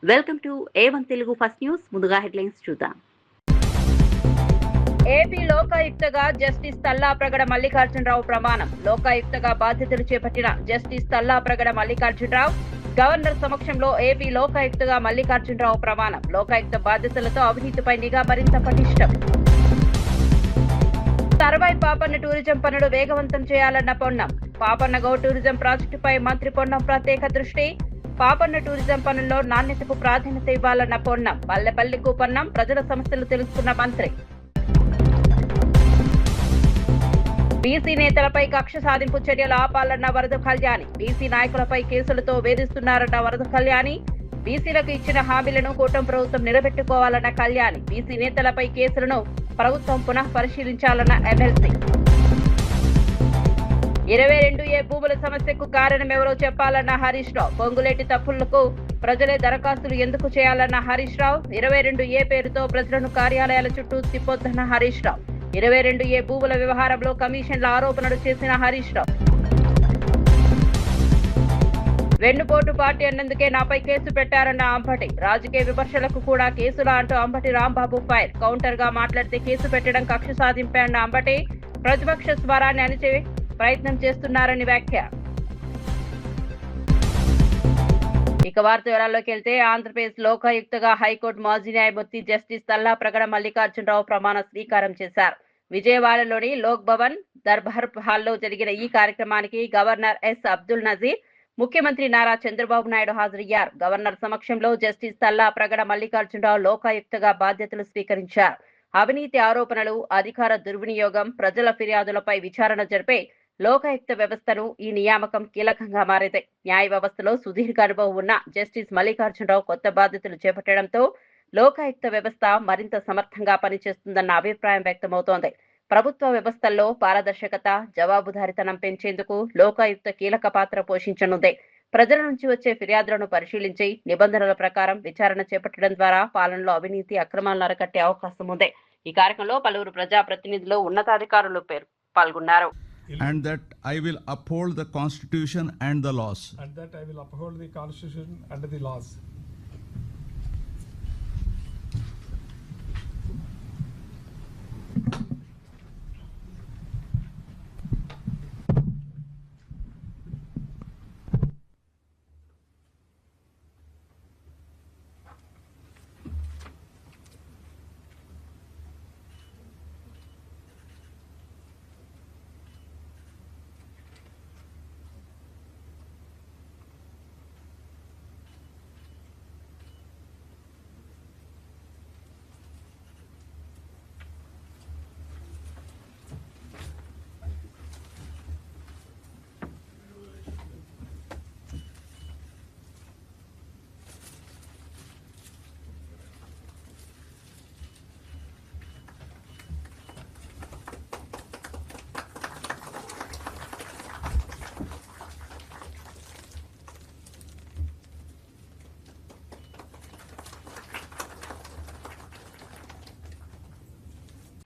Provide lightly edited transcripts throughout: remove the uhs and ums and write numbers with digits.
Welcome to A1 Telugu first news. ముందుగా headlines చూద్దాం. AP లోకాయుక్తగా justice Tallapragada Mallikarjunarao ప్రమాణం. లోకాయుక్తగా బాధ్యతలు చేపట్టిన జస్టిస్ తల్లాప్రగడ మల్లికార్జునరావు గవర్నర్ సమక్షంలో ఏపీ లోకాయుక్తగా మల్లికార్జునరావు ప్రమాణం. లోకాయుక్త బాధ్యతలతో అవినీతిపై నిఘా మరింత పటిష్టం. సర్వై పాపన్న టూరిజం పనులు వేగవంతం చేయాలన్న పొన్నం. పాపన్న గౌ టూరిజం ప్రాజెక్టుపై మంత్రి పొన్నం ప్రత్యేక దృష్టి. పాపన్న టూరిజం పనుల్లో నాణ్యతకు ప్రాధాన్యత ఇవ్వాలన్న పొన్నం. పల్లెపల్లికు పొన్నం ప్రజల సమస్యలు తెలుసుకున్న మంత్రి. బీసీ నేతలపై కక్ష సాధింపు చర్యలు ఆపాలన్న వరద కళ్యాణి. బీసీ నాయకులపై కేసులతో వేధిస్తున్నారన్న వరద కళ్యాణి. బీసీలకు ఇచ్చిన హామీలను కూటమి ప్రభుత్వం నిలబెట్టుకోవాలన్న కళ్యాణి. బీసీ నేతలపై కేసులను ప్రభుత్వం పునః పరిశీలించాలన్న ఎమ్మెల్సీ. 22A భూముల సమస్యకు కారణం ఎవరో చెప్పాలన్న హరీష్ రావు. పొంగులేటి తప్పులకు ప్రజలే దరఖాస్తులు ఎందుకు చేయాలన్న హరీష్ రావు. 22A పేరుతో ప్రజలను కార్యాలయాల చుట్టూ తిప్పొద్దన్న హరీష్ రావు. 22A భూముల వ్యవహారంలో కమిషన్ల ఆరోపణలు చేసిన హరీష్ రావు. వెన్నుపోటు పార్టీ అన్నందుకే నాపై కేసు పెట్టారన్న అంబటి. రాజకీయ విమర్శలకు కూడా కేసులా అంటూ అంబటి రాంబాబు ఫైర్. కౌంటర్ గా మాట్లాడితే కేసు పెట్టడం కక్ష సాధింపే అన్న అంబటి ప్రతిపక్ష స్వరాన్ని అణిచే ప్రయత్నం చేస్తున్నారని వ్యాఖ్య. ఇక వార్త వివరాల్లోకి వెళ్తే ఆంధ్రప్రదేశ్ లోకాయుక్తగా హైకోర్టు మాజీ న్యాయమూర్తి జస్టిస్ తల్లాప్రగడ మల్లికార్జునరావు ప్రమాణ స్వీకారం చేశారు. విజయవాడలోని లోక్ భవన్ దర్బార్ హాల్లో జరిగిన ఈ కార్యక్రమానికి గవర్నర్ ఎస్ అబ్దుల్ నజీర్, ముఖ్యమంత్రి నారా చంద్రబాబు నాయుడు హాజరయ్యారు. గవర్నర్ సమక్షంలో జస్టిస్ తల్లాప్రగడ మల్లికార్జునరావు లోకాయుక్తగా బాధ్యతలు స్వీకరించారు. అవినీతి ఆరోపణలు, అధికార దుర్వినియోగం, ప్రజల ఫిర్యాదులపై విచారణ జరిపే లోకాయుక్త వ్యవస్థను ఈ నియామకం కీలకంగా మారింది. న్యాయ వ్యవస్థలో సుదీర్ఘ అనుభవం ఉన్న జస్టిస్ మల్లికార్జునరావు కొత్త బాధ్యతలు చేపట్టడంతో లోకాయుక్త వ్యవస్థ మరింత సమర్థంగా పనిచేస్తుందన్న అభిప్రాయం వ్యక్తమవుతోంది. ప్రభుత్వ వ్యవస్థల్లో పారదర్శకత, జవాబుదారీతనం పెంచేందుకు లోకాయుక్త కీలక పాత్ర పోషించనుంది. ప్రజల నుంచి వచ్చే ఫిర్యాదులను పరిశీలించి నిబంధనల ప్రకారం విచారణ చేపట్టడం ద్వారా పాలనలో అవినీతి, అక్రమాలను అరికట్టే అవకాశం ఉంది. ఈ కార్యక్రమంలో పలువురు ప్రజాప్రతినిధులు, ఉన్నతాధికారులు పాల్గొన్నారు. And that I will uphold the Constitution and the laws. And that I will uphold the Constitution and the laws.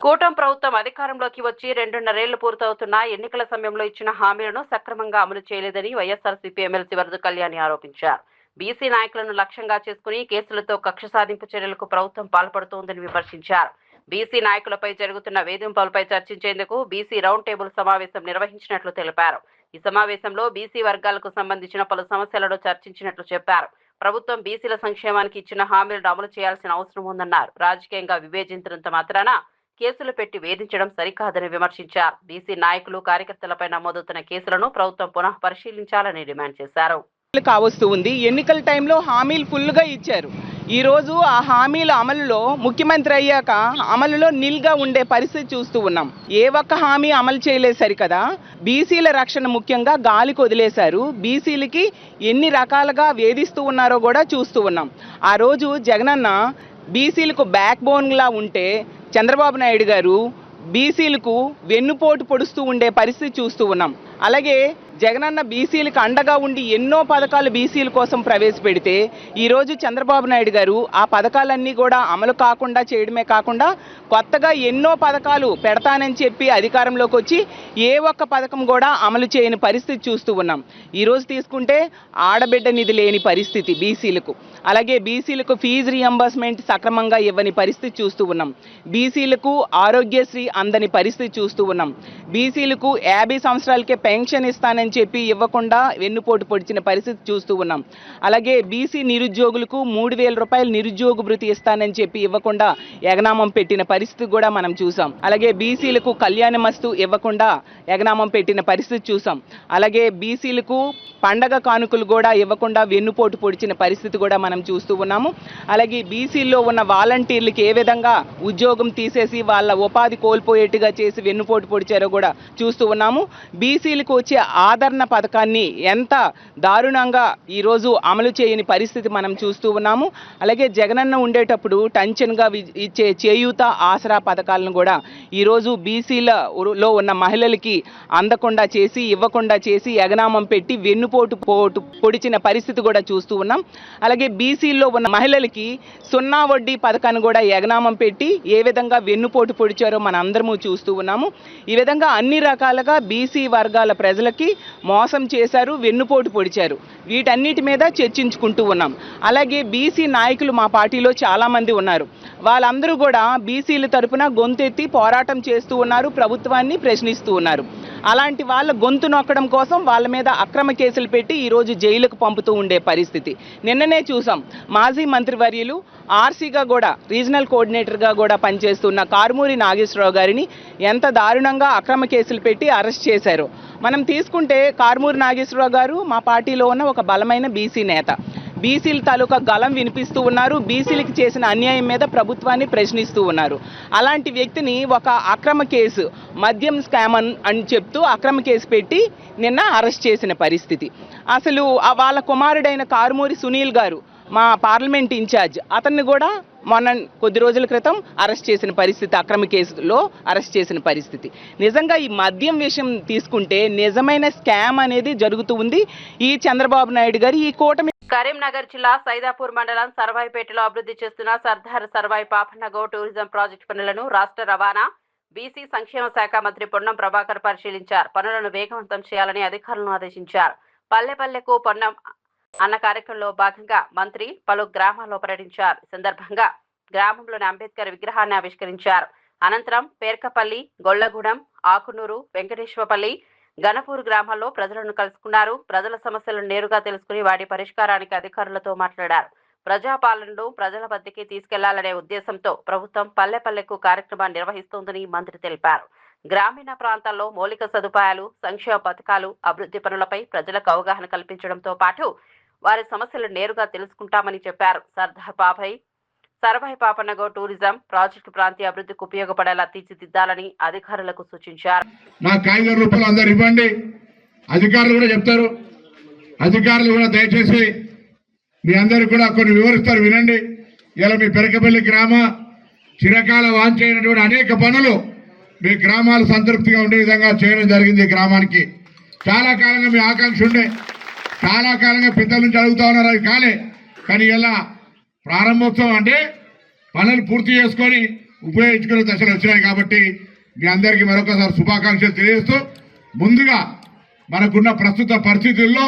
కూటమి ప్రభుత్వం అధికారంలోకి వచ్చి 2.5 ఏళ్లు పూర్తవుతున్నా ఎన్నికల సమయంలో ఇచ్చిన హామీలను సక్రమంగా అమలు చేయలేదని వైఎస్ఆర్సీపీ ఎమ్మెల్సీ వరద కళ్యాణి ఆరోపించారు. బీసీ నాయకులను లక్ష్యంగా చేసుకుని కేసులతో కక్ష సాధింపు చర్యలకు ప్రభుత్వం పాల్పడుతోందని విమర్శించారు. బీసీ నాయకులపై జరుగుతున్న వేధింపులపై చర్చించేందుకు బీసీ రౌండ్ టేబుల్ సమావేశం నిర్వహించినట్లు తెలిపారు. ఈ సమావేశంలో బీసీ వర్గాలకు సంబంధించిన పలు సమస్యలను చర్చించినట్లు చెప్పారు. ప్రభుత్వం బీసీల సంక్షేమానికి ఇచ్చిన హామీలను అమలు చేయాల్సిన అవసరం ఉందన్నారు. రాజకీయంగా వివేచించినంత మాత్రాన కేసులు పెట్టి వేధించడం సరికాదని విమర్శించారు. బీసీ నాయకులు, కార్యకర్తలపై నమోదవుతున్న కేసులను ప్రభుత్వం పునః పరిశీలించాలని డిమాండ్ చేశారు. కావస్తూ ఉంది. ఎన్నికల టైంలో హామీలు ఫుల్గా ఇచ్చారు. ఈరోజు ఆ హామీల అమలులో ముఖ్యమంత్రి అయ్యాక అమలులో నిల్గా ఉండే పరిస్థితి చూస్తూ ఉన్నాం. ఏ ఒక్క హామీ అమలు చేయలేదు సరికదా. బీసీల రక్షణ ముఖ్యంగా గాలికి వదిలేశారు. బీసీలకి ఎన్ని రకాలుగా వేధిస్తూ ఉన్నారో కూడా చూస్తూ ఉన్నాం. ఆ రోజు జగనన్న బీసీలకు బ్యాక్ బోన్లా ఉంటే చంద్రబాబు నాయుడు గారు బీసీలకు వెన్నుపోటు పొడుస్తూ ఉండే పరిస్థితి చూస్తూ ఉన్నాం. అలాగే జగనన్న బీసీలకు అండగా ఉండి ఎన్నో పథకాలు బీసీల కోసం ప్రవేశపెడితే ఈరోజు చంద్రబాబు నాయుడు గారు ఆ పథకాలన్నీ కూడా అమలు కాకుండా చేయడమే కాకుండా కొత్తగా ఎన్నో పథకాలు పెడతానని చెప్పి అధికారంలోకి వచ్చి ఏ ఒక్క పథకం కూడా అమలు చేయని పరిస్థితి చూస్తూ ఉన్నాం. ఈరోజు తీసుకుంటే ఆడబిడ్డ నిధి లేని పరిస్థితి బీసీలకు, అలాగే బీసీలకు ఫీజు రియంబర్స్మెంట్ సక్రమంగా ఇవ్వని పరిస్థితి చూస్తూ ఉన్నాం. బీసీలకు ఆరోగ్యశ్రీ అందని పరిస్థితి చూస్తూ ఉన్నాం. బీసీలకు 50 సంవత్సరాలకే పెన్షన్ ఇస్తానని చెప్పి ఇవ్వకుండా వెన్నుపోటు పొడిచిన పరిస్థితి చూస్తూ ఉన్నాం. అలాగే బీసీ నిరుద్యోగులకు 3,000 రూపాయలు నిరుద్యోగ భృతి ఇస్తానని చెప్పి ఇవ్వకుండా ఎగనామం పెట్టిన పరిస్థితి కూడా మనం చూసాం. అలాగే బీసీలకు కళ్యాణమస్తు ఇవ్వకుండా ఎగనామం పెట్టిన పరిస్థితి చూసాం. అలాగే బీసీలకు పండగ కానుకలు కూడా ఇవ్వకుండా వెన్నుపోటు పొడిచిన పరిస్థితి కూడా మనం చూస్తూ ఉన్నాము. అలాగే బీసీల్లో ఉన్న వాలంటీర్లకి ఏ విధంగా ఉద్యోగం తీసేసి వాళ్ళ ఉపాధి కోల్పోయేట్టుగా చేసి వెన్నుపోటు పొడిచారో కూడా చూస్తూ ఉన్నాము. బీసీలకు వచ్చే ఆదరణ పథకాన్ని ఎంత దారుణంగా ఈరోజు అమలు చేయని పరిస్థితి మనం చూస్తూ ఉన్నాము. అలాగే జగనన్న ఉండేటప్పుడు టెన్షన్గా ఇచ్చే చేయూత ఆసరా పథకాలను కూడా ఈరోజు బీసీలలో ఉన్న మహిళలకి అందకుండా చేసి ఇవ్వకుండా చేసి ఎగనామం పెట్టి వెన్నుపోటు పొడిచిన పరిస్థితి కూడా చూస్తూ ఉన్నాం. అలాగే బీసీల్లో ఉన్న మహిళలకి 0 వడ్డీ పథకాన్ని కూడా ఎగనామం పెట్టి ఏ విధంగా వెన్నుపోటు పొడిచారో మన అందరము చూస్తూ ఉన్నాము. ఈ విధంగా అన్ని రకాలుగా బీసీ వర్గాల ప్రజలకి మోసం చేశారు, వెన్నుపోటు పొడిచారు. వీటన్నిటి మీద చర్చించుకుంటూ ఉన్నాం. అలాగే బీసీ నాయకులు మా పార్టీలో చాలామంది ఉన్నారు. వాళ్ళందరూ కూడా బీసీల తరపున గొంతెత్తి పోరాటం చేస్తూ ఉన్నారు, ప్రభుత్వాన్ని ప్రశ్నిస్తూ ఉన్నారు. అలాంటి వాళ్ళ గొంతు నొక్కడం కోసం వాళ్ళ మీద అక్రమ కేసులు పెట్టి ఈరోజు జైలుకు పంపుతూ ఉండే పరిస్థితి నిన్ననే చూసాం. మాజీ మంత్రివర్యులు ఆర్సీగా కూడా రీజనల్ కోఆర్డినేటర్గా కూడా పనిచేస్తున్న కారుమూరి నాగేశ్వరరావు గారిని ఎంత దారుణంగా అక్రమ కేసులు పెట్టి అరెస్ట్ చేశారు. మనం తీసుకుంటే కారుమూరి నాగేశ్వరరావు గారు మా పార్టీలో ఉన్న ఒక బలమైన బీసీ నేత. బీసీల తాలూకా గలం వినిపిస్తూ ఉన్నారు. బీసీలకు చేసిన అన్యాయం మీద ప్రభుత్వాన్ని ప్రశ్నిస్తూ ఉన్నారు. అలాంటి వ్యక్తిని ఒక అక్రమ కేసు, మద్యం స్కామ్ అని చెప్తూ అక్రమ కేసు పెట్టి నిన్న అరెస్ట్ చేసిన పరిస్థితి. అసలు వాళ్ళ కుమారుడైన కారుమూరి సునీల్ గారు మా పార్లమెంట్ ఇన్ఛార్జ్, అతన్ని కూడా మొన్న కొద్ది రోజుల క్రితం అరెస్ట్ చేసిన పరిస్థితి, అక్రమ కేసులో అరెస్ట్ చేసిన పరిస్థితి. నిజంగా ఈ మద్యం విషయం తీసుకుంటే నిజమైన స్కామ్ అనేది జరుగుతూ ఉంది. ఈ చంద్రబాబు నాయుడు గారు ఈ కూటమి. కరీంనగర్ జిల్లా సైదాపూర్ మండలం సర్వాయిపేటలో అభివృద్ధి చేస్తున్న సర్దార్ సర్వాయి పాపన్నగౌ టూరిజం ప్రాజెక్టు పనులను రాష్ట్ర రవాణా బీసీ సంక్షేమ శాఖ మంత్రి పొన్నం ప్రభాకర్ పరిశీలించారు. పనులను వేగవంతం చేయాలని అధికారులను ఆదేశించారు. పల్లె పల్లెకు పొన్నం అన్న కార్యక్రమంలో భాగంగా మంత్రి పలు గ్రామాల్లో పర్యటించారు. ఈ సందర్భంగా గ్రామంలోని అంబేద్కర్ విగ్రహాన్ని ఆవిష్కరించారు. అనంతరం పేర్కపల్లి, గొల్లగూడెం, ఆకునూరు, వెంకటేశ్వరపల్లి, గణపూర్ గ్రామాల్లో ప్రజలను కలుసుకున్నారు. ప్రజల సమస్యలను నేరుగా తెలుసుకుని వాటి పరిష్కారానికి అధికారులతో మాట్లాడారు. ప్రజాపాలనను ప్రజల వద్దకి తీసుకెళ్లాలనే ఉద్దేశంతో ప్రభుత్వం పల్లె పల్లెకు కార్యక్రమాన్ని నిర్వహిస్తోందని మంత్రి తెలిపారు. గ్రామీణ ప్రాంతాల్లో మౌలిక సదుపాయాలు, సంక్షేమ పథకాలు, అభివృద్ధి పనులపై ప్రజలకు అవగాహన కల్పించడంతో పాటు వారి సమస్యలను నేరుగా తెలుసుకుంటామని చెప్పారు. సర్వాయి పాపన్నగౌ టూరిజం ప్రాజెక్టు ప్రాంతీయ అభివృద్ధికి ఉపయోగపడేలా తీర్చిదిద్దాలని అధికారులకు సూచించారు. నాకు 5,000 రూపాయలు అందరు ఇవ్వండి, అధికారులు కూడా చెప్తారు. అధికారులు కూడా దయచేసి మీ అందరికి కూడా కొన్ని వివరిస్తారు, వినండి. ఇలా మీ పెరకపల్లి గ్రామ చిరకాల వాంఛైనటువంటి అనేక పనులు మీ గ్రామాలు సంతృప్తిగా ఉండే విధంగా చేయడం జరిగింది. ఈ గ్రామానికి చాలా కాలంగా మీ ఆకాంక్ష ఉండే, చాలా కాలంగా పెద్దల నుంచి అడుగుతా ఉన్నారు, అవి కాలే. కానీ ఇలా ప్రారంభోత్సవం అంటే పనులు పూర్తి చేసుకొని ఉపయోగించుకునే దశలు వచ్చినాయి. కాబట్టి మీ అందరికీ మరొకసారి శుభాకాంక్షలు తెలియజేస్తూ, ముందుగా మనకున్న ప్రస్తుత పరిస్థితుల్లో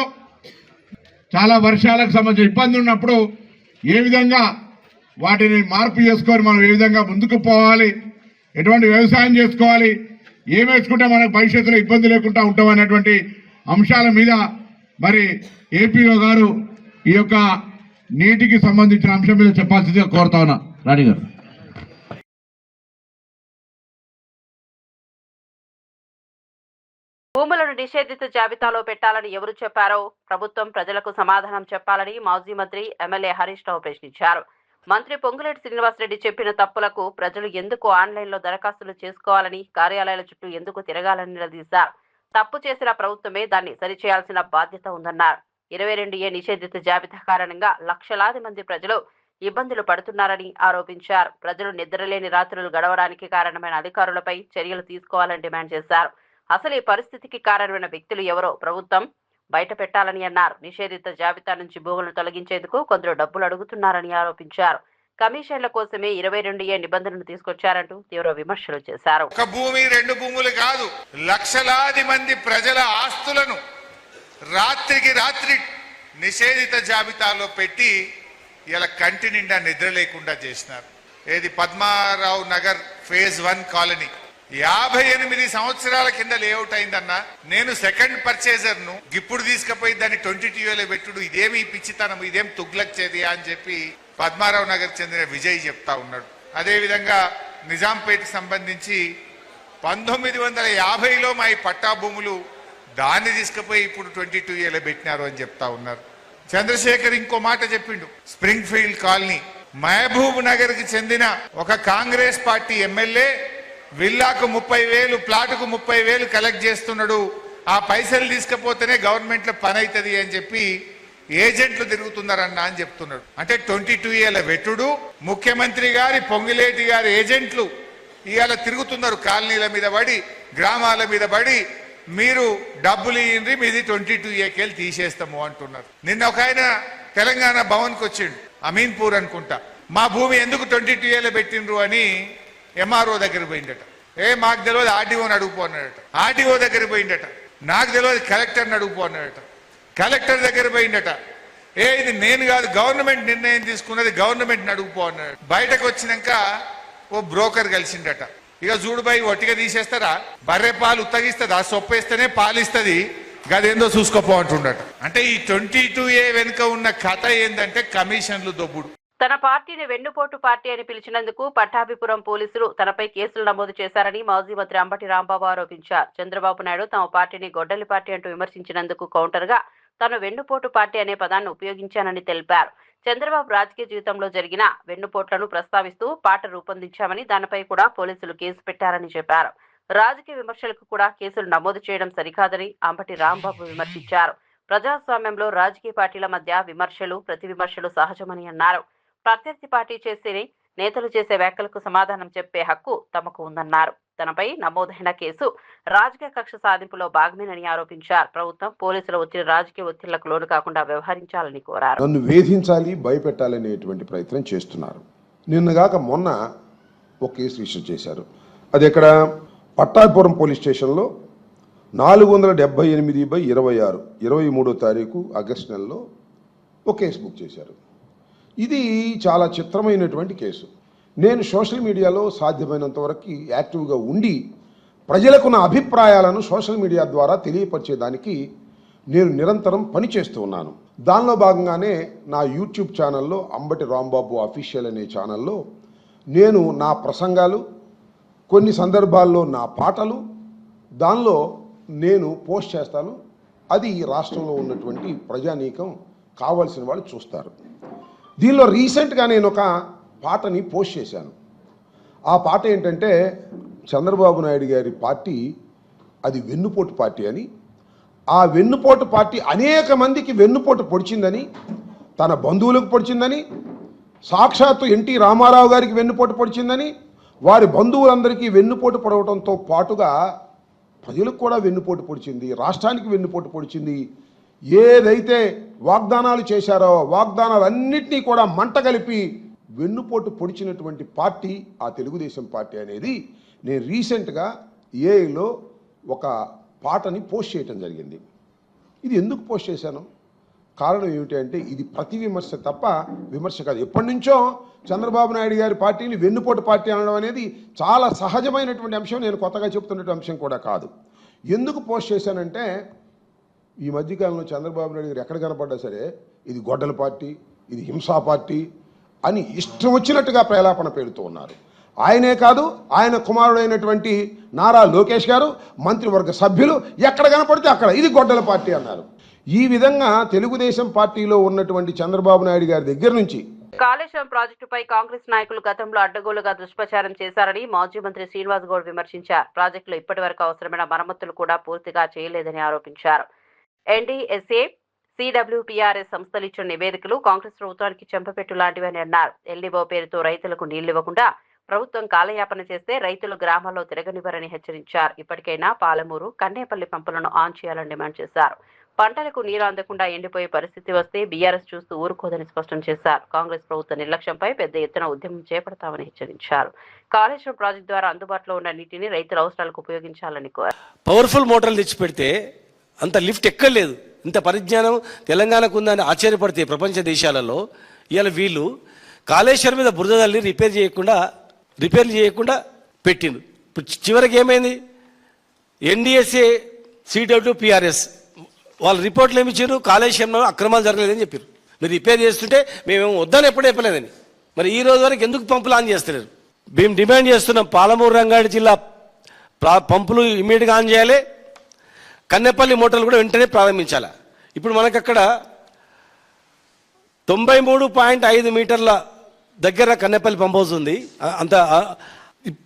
చాలా వర్షాలకు సంబంధించిన ఇబ్బంది ఉన్నప్పుడు ఏ విధంగా వాటిని మార్పు చేసుకొని మనం ఏ విధంగా ముందుకు పోవాలి, ఎటువంటి వ్యవసాయం చేసుకోవాలి, ఏం వేసుకుంటే మనకు భవిష్యత్తులో ఇబ్బంది లేకుండా ఉంటాం అనేటువంటి అంశాల మీద మరి ఏపీఓ గారు ఈ యొక్క నీటికి సంబంధించిన అంశం మీద చెప్పాల్సిందిగా కోరుతా ఉన్నా. రాణి గారు. భూములను నిషేధిత జాబితాలో పెట్టాలని ఎవరు చెప్పారో ప్రభుత్వం ప్రజలకు సమాధానం చెప్పాలని మాజీ మంత్రి ఎమ్మెల్యే హరీష్ రావు ప్రశ్నించారు. మంత్రి పొంగులేటి శ్రీనివాసరెడ్డి చెప్పిన తప్పులకు ప్రజలు ఎందుకు ఆన్లైన్లో దరఖాస్తులు చేసుకోవాలని, కార్యాలయాల చుట్టూ ఎందుకు తిరగాలని నిలదీశారు. తప్పు చేసిన ప్రభుత్వమే దాన్ని సరిచేయాల్సిన బాధ్యత ఉందన్నారు. 22A నిషేధిత జాబితా కారణంగా లక్షలాది మంది ప్రజలు ఇబ్బందులు పడుతున్నారని ఆరోపించారు. ప్రజలు నిద్రలేని రాత్రులు గడవడానికి కారణమైన అధికారులపై చర్యలు తీసుకోవాలని డిమాండ్ చేశారు. అసలు ఈ పరిస్థితికి కారణమైన వ్యక్తులు ఎవరో ప్రభుత్వం బయట పెట్టాలని అన్నారు. నిషేధిత జాబితా నుంచి భూములను తొలగించేందుకు కొందరు డబ్బులు అడుగుతున్నారని ఆరోపించారు. కమిషన్ల కోసమే 22A నిబంధనలు తీసుకొచ్చారంటూ తీవ్ర విమర్శలు చేశారు. ఒక భూమి రెండు భూములు కాదు, లక్షలాది మంది ప్రజల ఆస్తులను రాత్రికి రాత్రి నిషేధిత జాబితాలో పెట్టి ఇలా కంటి నిండా నిద్ర లేకుండా చేసినారు. ఏది పద్మారావు నగర్ ఫేజ్ 1 కాలనీ 58 సంవత్సరాల కింద లేఅవుట్ అయిందన్నా. నేను సెకండ్ పర్చేజర్ను ఇప్పుడు తీసుకుపోయి దాన్ని 22A పెట్టుడు ఇదేమి పిచ్చితనం, ఇదేం తుగ్లక్ చేదియా అని చెప్పి పద్మారావు నగర్ చెందిన విజయ్ చెప్తా ఉన్నాడు. అదేవిధంగా నిజాంపేటకి సంబంధించి 1950లో మా ఈ పట్టా భూములు దాన్ని తీసుకుపోయి ఇప్పుడు 22A పెట్టినారు అని చెప్తా ఉన్నారు. చంద్రశేఖర్ ఇంకో మాట చెప్పిండు. Spring field colony Mahabubnagar కి చెందిన ఒక కాంగ్రెస్ పార్టీ ఎమ్మెల్యే విల్లాకు 30,000 ప్లాటుకు 30,000 కలెక్ట్ చేస్తున్నాడు, ఆ పైసలు తీసుకపోతేనే గవర్నమెంట్ లో పని అవుతుంది అని చెప్పి ఏజెంట్లు తిరుగుతున్నారన్నా అని చెప్తున్నాడు. అంటే 22A వెట్టుడు ముఖ్యమంత్రి గారి పొంగిలేటి గారి ఏజెంట్లు ఇవాళ తిరుగుతున్నారు కాలనీల మీద పడి, గ్రామాల మీద పడి, మీరు డబ్బులు ఇయ్యండి మీది 22A తీసేస్తాము అంటున్నారు. నిన్న ఒక ఆయన తెలంగాణ భవన్కి వచ్చిండు, అమీన్పూర్ అనుకుంటా. మా భూమి ఎందుకు 22A పెట్టిండ్రు అని MRO దగ్గర పోయిందట. మాకు తెలియదు ఆర్డీఓని అడుగుపోన్నాడట. ఆర్డీఓ దగ్గర పోయిందట. నాకు తెలియదు కలెక్టర్ని అడుగుపోన్నాడట. కలెక్టర్ దగ్గర పోయిందట. ఇది నేను కాదు గవర్నమెంట్ నిర్ణయం తీసుకున్నది, గవర్నమెంట్ని అడుగుపో అన్నాడు. బయటకు వచ్చినాక ఓ బ్రోకర్ కలిసిండట. ఇక చూడుబాయి ఒట్టిగా తీసేస్తారా, బర్రె పాలు ఉత్తగిస్తుంది, ఆ సొప్పేస్తేనే పాలిస్తుంది, గదేందో చూసుకోపో అంటుండట. అంటే ఈ 22A వెనుక ఉన్న కథ ఏంటంటే కమిషన్లు దొబ్బుడు. తన పార్టీని వెన్నుపోటు పార్టీ అని పిలిచినందుకు పట్టాభిపురం పోలీసులు తనపై కేసులు నమోదు చేశారని మాజీ మంత్రి అంబటి రాంబాబు ఆరోపించారు. చంద్రబాబు నాయుడు తమ పార్టీని గొడ్డలి పార్టీ అంటూ విమర్శించినందుకు కౌంటర్గా తాను వెన్నుపోటు పార్టీ అనే పదాన్ని ఉపయోగించానని తెలిపారు. చంద్రబాబు రాజకీయ జీవితంలో జరిగిన వెన్నుపోట్లను ప్రస్తావిస్తూ పాట రూపొందించామని, దానిపై కూడా పోలీసులు కేసు పెట్టారని చెప్పారు. రాజకీయ విమర్శలకు కూడా కేసులు నమోదు చేయడం సరికాదని అంబటి రాంబాబు విమర్శించారు. ప్రజాస్వామ్యంలో రాజకీయ పార్టీల మధ్య విమర్శలు, ప్రతి విమర్శలు సహజమని అన్నారు. ప్రత్యర్థి పార్టీ చేసే నేతలు చేసే వ్యాఖ్యలకు సమాధానం చెప్పే హక్కు తమకు ఉందన్నారు. తనపై నమోదైన కేసు రాజకీయ కక్ష సాధింపులో భాగమేనని ఆరోపించారు. ప్రభుత్వం పోలీసుల ఒత్తిడి రాజకీయ ఒత్తిళ్లకు లోను కాకుండా వ్యవహరించాలని కోరారు. నన్ను వేధించాలి, భయపెట్టాలనేటువంటి ప్రయత్నం చేస్తున్నారు. నిన్నగాక మొన్న ఒక కేసు రిజిస్టర్ చేశారు. అది ఎక్కడ పట్టాభిపురం పోలీస్ స్టేషన్లో 478/26 23వ తారీఖు ఆగస్టు నెలలో ఒక కేసు బుక్ చేశారు. ఇది చాలా చిత్రమైనటువంటి కేసు. నేను సోషల్ మీడియాలో సాధ్యమైనంత వరకు యాక్టివ్గా ఉండి ప్రజలకు నా అభిప్రాయాలను సోషల్ మీడియా ద్వారా తెలియపరిచేదానికి నేను నిరంతరం పనిచేస్తూ ఉన్నాను. దానిలో భాగంగానే నా యూట్యూబ్ ఛానల్లో అంబటి రాంబాబు అఫీషియల్ అనే ఛానల్లో నేను నా ప్రసంగాలు, కొన్ని సందర్భాల్లో నా పాటలు దానిలో నేను పోస్ట్ చేస్తాను. అది రాష్ట్రంలో ఉన్నటువంటి ప్రజానీకం కావాల్సిన వాళ్ళు చూస్తారు. దీనిలో రీసెంట్గా నేను ఒక పాటని పోస్ట్ చేశాను. ఆ పాట ఏంటంటే చంద్రబాబు నాయుడు గారి పార్టీ అది వెన్నుపోటు పార్టీ అని, ఆ వెన్నుపోటు పార్టీ అనేక మందికి వెన్నుపోటు పొడిచిందని, తన బంధువులకు పొడిచిందని, సాక్షాత్తు ఎన్టీ రామారావు గారికి వెన్నుపోటు పొడిచిందని, వారి బంధువులందరికీ వెన్నుపోటు పొడవడంతో పాటుగా ప్రజలకు కూడా వెన్నుపోటు పొడిచింది, రాష్ట్రానికి వెన్నుపోటు పొడిచింది. ఏదైతే వాగ్దానాలు చేశారో వాగ్దానాలన్నింటినీ కూడా మంట కలిపి వెన్నుపోటు పొడిచినటువంటి పార్టీ ఆ తెలుగుదేశం పార్టీ అనేది నేను రీసెంట్గా ఏఐలో ఒక పాటని పోస్ట్ చేయటం జరిగింది. ఇది ఎందుకు పోస్ట్ చేశాను, కారణం ఏమిటి అంటే ఇది ప్రతి విమర్శ తప్ప విమర్శ కాదు. ఎప్పటి నుంచో చంద్రబాబు నాయుడు గారి పార్టీని వెన్నుపోటు పార్టీ అనడం అనేది చాలా సహజమైనటువంటి అంశం, నేను కొత్తగా చెప్తున్నటువంటి అంశం కూడా కాదు. ఎందుకు పోస్ట్ చేశానంటే ఈ మధ్యకాలంలో చంద్రబాబు నాయుడు గారు ఎక్కడ కనపడ్డా సరే ఇది గొడ్డల పార్టీ, ఇది హింసా పార్టీ అని ఇష్టం వచ్చినట్టుగా ప్రలాపన పేరుతూ ఉన్నారు. ఆయనే కాదు, ఆయన కుమారుడైనటువంటి నారా లోకేష్ గారు, మంత్రివర్గ సభ్యులు ఎక్కడ కనపడితే అక్కడ ఇది గొడ్డల పార్టీ అన్నారు. ఈ విధంగా తెలుగుదేశం పార్టీలో ఉన్నటువంటి చంద్రబాబు నాయుడు గారి దగ్గర నుంచి కాళేశ్వరం ప్రాజెక్టుపై కాంగ్రెస్ నాయకులు గతంలో అడ్డగోలుగా దుష్ప్రచారం చేశారని మాజీ మంత్రి శ్రీనివాస్ గౌడ్ విమర్శించారు. ప్రాజెక్టులో ఇప్పటి వరకు అవసరమైన మరమ్మతులు కూడా పూర్తిగా చేయలేదని ఆరోపించారు. ఎన్డీఎస్ఏ, సిడబ్ల్యూపీఆర్ఎస్ సంస్థలు ఇచ్చిన నివేదికలు కాంగ్రెస్ ప్రభుత్వానికి చెంపపెట్టు లాంటివని అన్నారు. ఎల్డీఓ పేరుతో రైతులకు నీళ్లు ఇవ్వకుండా ప్రభుత్వం కాలయాపన చేస్తే రైతులు గ్రామాల్లో తిరగనివ్వరని హెచ్చరించారు. ఇప్పటికైనా పాలమూరు, కన్నేపల్లి పంపులను ఆన్ చేయాలని డిమాండ్ చేశారు. పంటలకు నీరు అందకుండా ఎండిపోయే పరిస్థితి వస్తే బీఆర్ఎస్ చూస్తూ ఊరుకోదని స్పష్టం చేశారు. కాంగ్రెస్ ప్రభుత్వ నిర్లక్ష్యంపై పెద్ద ఎత్తున ఉద్యమం చేపడతామని హెచ్చరించారు. కాళేశ్వరం ప్రాజెక్టు ద్వారా అందుబాటులో ఉన్న నీటిని రైతుల అవసరాలకు ఉపయోగించాలని కోరారు. పవర్ఫుల్ మోటార్లు తెచ్చిపెడితే అంత లిఫ్ట్ ఎక్కర్లేదు. ఇంత పరిజ్ఞానం తెలంగాణకు ఉందని ఆశ్చర్యపడితే ప్రపంచ దేశాలలో ఇవాళ వీళ్ళు కాళేశ్వరం మీద బురద తల్లి రిపేర్లు చేయకుండా పెట్టిండు. ఇప్పుడు చివరికి ఏమైంది? ఎన్డీఎస్ఏ, సిడబ్ల్యూ, పిఆర్ఎస్ వాళ్ళ రిపోర్ట్లు ఏమి ఇచ్చారు? కాళేశ్వరంలో అక్రమాలు జరగలేదని చెప్పారు. మీరు రిపేర్ చేస్తుంటే మేమేమో వద్దని ఎప్పుడు చెప్పలేదని. మరి ఈ రోజు వరకు ఎందుకు పంపులు ఆన్ చేస్తలేరు? మేము డిమాండ్ చేస్తున్నాం. పాలమూరు రంగారెడ్డి జిల్లా పంపులు ఇమీడియట్గా ఆన్ చేయాలి. కన్నెపల్లి మోటార్లు కూడా వెంటనే ప్రారంభించాలి. ఇప్పుడు మనకు అక్కడ 93.5 మీటర్ల దగ్గర కన్నెపల్లి పంప్ హౌస్ ఉంది. అంత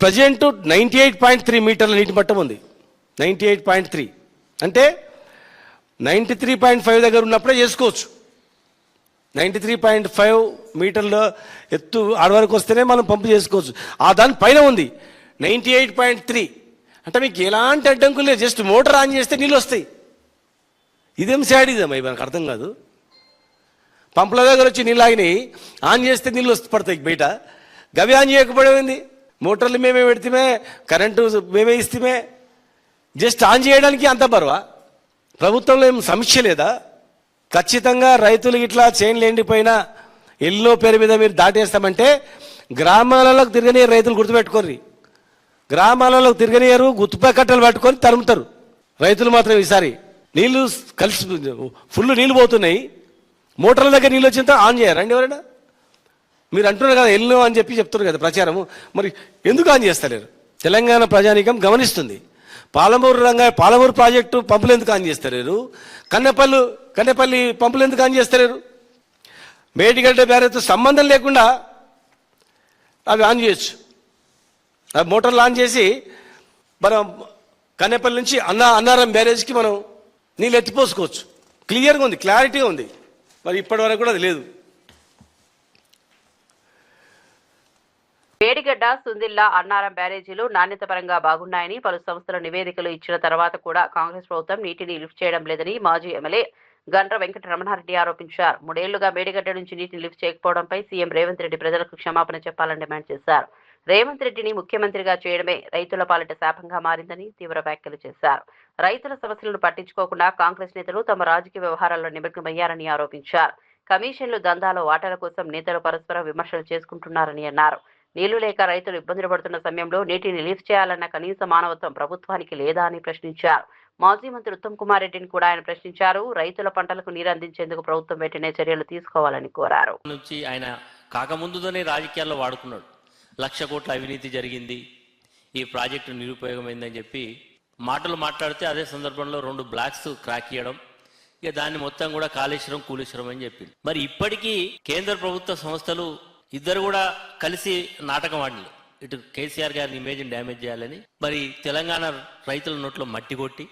ప్రజెంట్ 98.3 మీటర్ల నీటి మట్టం ఉంది. 98.3 అంటే 93.5 దగ్గర ఉన్నప్పుడే చేసుకోవచ్చు. 93.5 మీటర్ల ఎత్తు ఆడవరకు వస్తేనే మనం పంపు చేసుకోవచ్చు. దానిపైన ఉంది 98.3 అంటే మీకు ఎలాంటి అడ్డంకులు లేదు. జస్ట్ మోటార్ ఆన్ చేస్తే నీళ్ళు వస్తాయి. ఇదేం శాడిజం అవి మనకు అర్థం కాదు. పంపుల దగ్గర వచ్చి నీళ్ళు ఆగినాయి, ఆన్ చేస్తే నీళ్ళు పడతాయి బయట. గవి ఆన్ చేయకపోవడం, మోటార్లు మేమే పెడితే, కరెంటు మేమే ఇస్తే, జస్ట్ ఆన్ చేయడానికి అంత బరువా? ప్రభుత్వంలో ఏం సమస్య లేదా? ఖచ్చితంగా రైతులు ఇట్లా చైన్లు ఎండిపోయినా ఎల్లో పేరు మీద మీరు దాటేస్తామంటే గ్రామాలలోకి తిరగనియరు. రైతులు గుర్తుపెట్టుకోర్రి, గ్రామాలలోకి తిరగనియరు. గుర్తుపై కట్టలు పట్టుకొని తరుముతారు. రైతులు మాత్రం ఈసారి నీళ్లు కలిసి ఫుల్ నీళ్ళు పోతున్నాయి. మోటార్ల దగ్గర నీళ్ళు వచ్చినంత ఆన్ చేయరండి ఎవరైనా? మీరు అంటున్నారు కదా ఎల్లో అని చెప్తున్నారు కదా ప్రచారము. మరి ఎందుకు ఆన్ చేస్తలేరు? తెలంగాణ ప్రజానీకం గమనిస్తుంది. పాలమూరు ప్రాజెక్టు పంపులు ఎందుకు ఆన్ చేస్తలేరు? కన్నెపల్లి పంపులు ఎందుకు ఆన్ చేస్తలేరు? మేడిగడ్డ బ్యారేజ్తో సంబంధం లేకుండా అవి ఆన్ చేయొచ్చు. అవి మోటార్లు ఆన్ చేసి మనం కన్నెపల్లి నుంచి అన్నారం బ్యారేజ్కి మనం నీళ్ళు ఎత్తిపోసుకోవచ్చు. క్లియర్గా ఉంది, క్లారిటీగా ఉంది. మరి ఇప్పటి వరకు కూడా అది లేదు. మేడిగడ్డ, సుందిల్లా, అన్నారం బ్యారేజీలు నాణ్యత పరంగా బాగున్నాయని పలు సంస్థల నివేదికలు ఇచ్చిన తర్వాత కూడా కాంగ్రెస్ ప్రభుత్వం నీటిని లిఫ్ట్ చేయడం లేదని మాజీ ఎమ్మెల్యే గండ్ర వెంకట రమణారెడ్డి ఆరోపించారు. 3 ఏళ్లుగా మేడిగడ్డ నుంచి నీటిని లిఫ్ట్ చేయకపోవడంపై సీఎం రేవంత్ రెడ్డి ప్రజలకు క్షమాపణ చెప్పాలని డిమాండ్ చేశారు. రేవంత్ రెడ్డిని ముఖ్యమంత్రిగా చేయడమే రైతుల పాలిట శాపంగా మారిందని తీవ్ర వ్యాఖ్యలు చేశారు. రైతుల సమస్యలను పట్టించుకోకుండా కాంగ్రెస్ నేతలు తమ రాజకీయ వ్యవహారాల్లో నిమగ్నమయ్యారని ఆరోపించారు. కమిషన్లు, దందాలో వాటాల కోసం నేతలు పరస్పర విమర్శలు చేసుకుంటున్నారని అన్నారు. నీళ్లు లేక రైతులు ఇబ్బందులు పడుతున్న సమయంలో నీటిని లిఫ్ట్ చేయాలన్న కనీస మానవత్వం ప్రభుత్వానికి లేదా అని ప్రశ్నించారు. మాజీ మంత్రి ఉత్తమ్ కుమార్ రెడ్డిని కూడా ఆయన ప్రశ్నించారు. రైతుల పంటలకు నీరు అందించేందుకు ప్రభుత్వం వెంటనే చర్యలు తీసుకోవాలని కోరారు. నుంచి ఆయన కాకముందుతోనే రాజకీయాల్లో వాడుకున్నాడు. 1,00,000 కోట్ల అవినీతి జరిగింది, ఈ ప్రాజెక్టు నిరుపయోగమైందని చెప్పి మాటలు మాట్లాడితే అదే సందర్భంలో 2 బ్లాక్స్ క్రాక్ చేయడం, ఇక దాన్ని మొత్తం కూడా కూలీశ్వరం అని చెప్పింది. మరి ఇప్పటికీ కేంద్ర ప్రభుత్వ సంస్థలు ఇద్దరు కూడా కలిసి నాటకం ఆడినారు. ఇటు కేసీఆర్ గారిని ఇమేజ్ని డ్యామేజ్ చేయాలని, మరి తెలంగాణ రైతుల నోట్లో మట్టి కొట్టి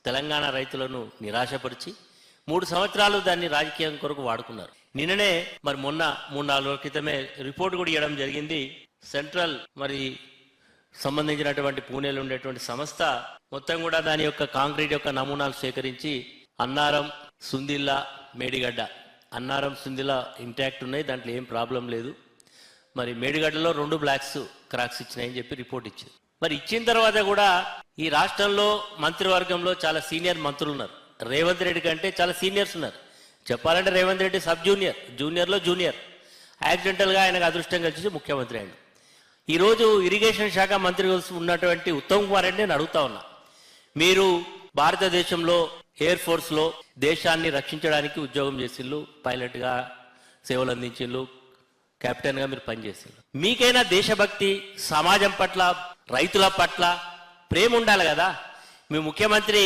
తెలంగాణ రైతులను నిరాశపరిచి 3 సంవత్సరాలు దాన్ని రాజకీయం కొరకు వాడుకున్నారు. నిన్ననే మరి మొన్న 3-4 రోజుల క్రితమే రిపోర్ట్ కూడా ఇవ్వడం జరిగింది. సెంట్రల్ మరి సంబంధించినటువంటి పూణేలో ఉండేటువంటి సంస్థ మొత్తం కూడా దాని యొక్క కాంక్రీట్ యొక్క నమూనాలు సేకరించి అన్నారం, సుందిల్లా, మేడిగడ్డ, అన్నారం, సుందిల్లా ఇంటాక్ట్ ఉన్నాయి, దాంట్లో ఏం ప్రాబ్లం లేదు. మరి మేడిగడ్డలో 2 బ్లాక్స్ క్రాక్స్ ఇచ్చినాయని చెప్పి రిపోర్ట్ ఇచ్చింది. మరి ఇచ్చిన తర్వాత కూడా ఈ రాష్ట్రంలో మంత్రివర్గంలో చాలా సీనియర్ మంత్రులు ఉన్నారు. రేవంత్ రెడ్డి కంటే చాలా సీనియర్స్ ఉన్నారు. చెప్పాలంటే రేవంత్ రెడ్డి సబ్ జూనియర్, జూనియర్లో జూనియర్. యాక్సిడెంటల్గా ఆయనకు అదృష్టం కలిసి ముఖ్యమంత్రి అయ్యాడు. ఈరోజు ఇరిగేషన్ శాఖ మంత్రి ఉన్నటువంటి ఉత్తమ్ కుమార్ రెడ్డి నేను అడుగుతా ఉన్నా, మీరు భారతదేశంలో ఎయిర్ ఫోర్స్లో దేశాన్ని రక్షించడానికి ఉద్యోగం చేసిళ్ళు, పైలట్గా సేవలు అందించిళ్ళు, కెప్టెన్గా మీరు పనిచేసిళ్ళు. మీకైనా దేశభక్తి, సమాజం పట్ల, రైతుల పట్ల ప్రేమ ఉండాలి కదా. మీ ముఖ్యమంత్రి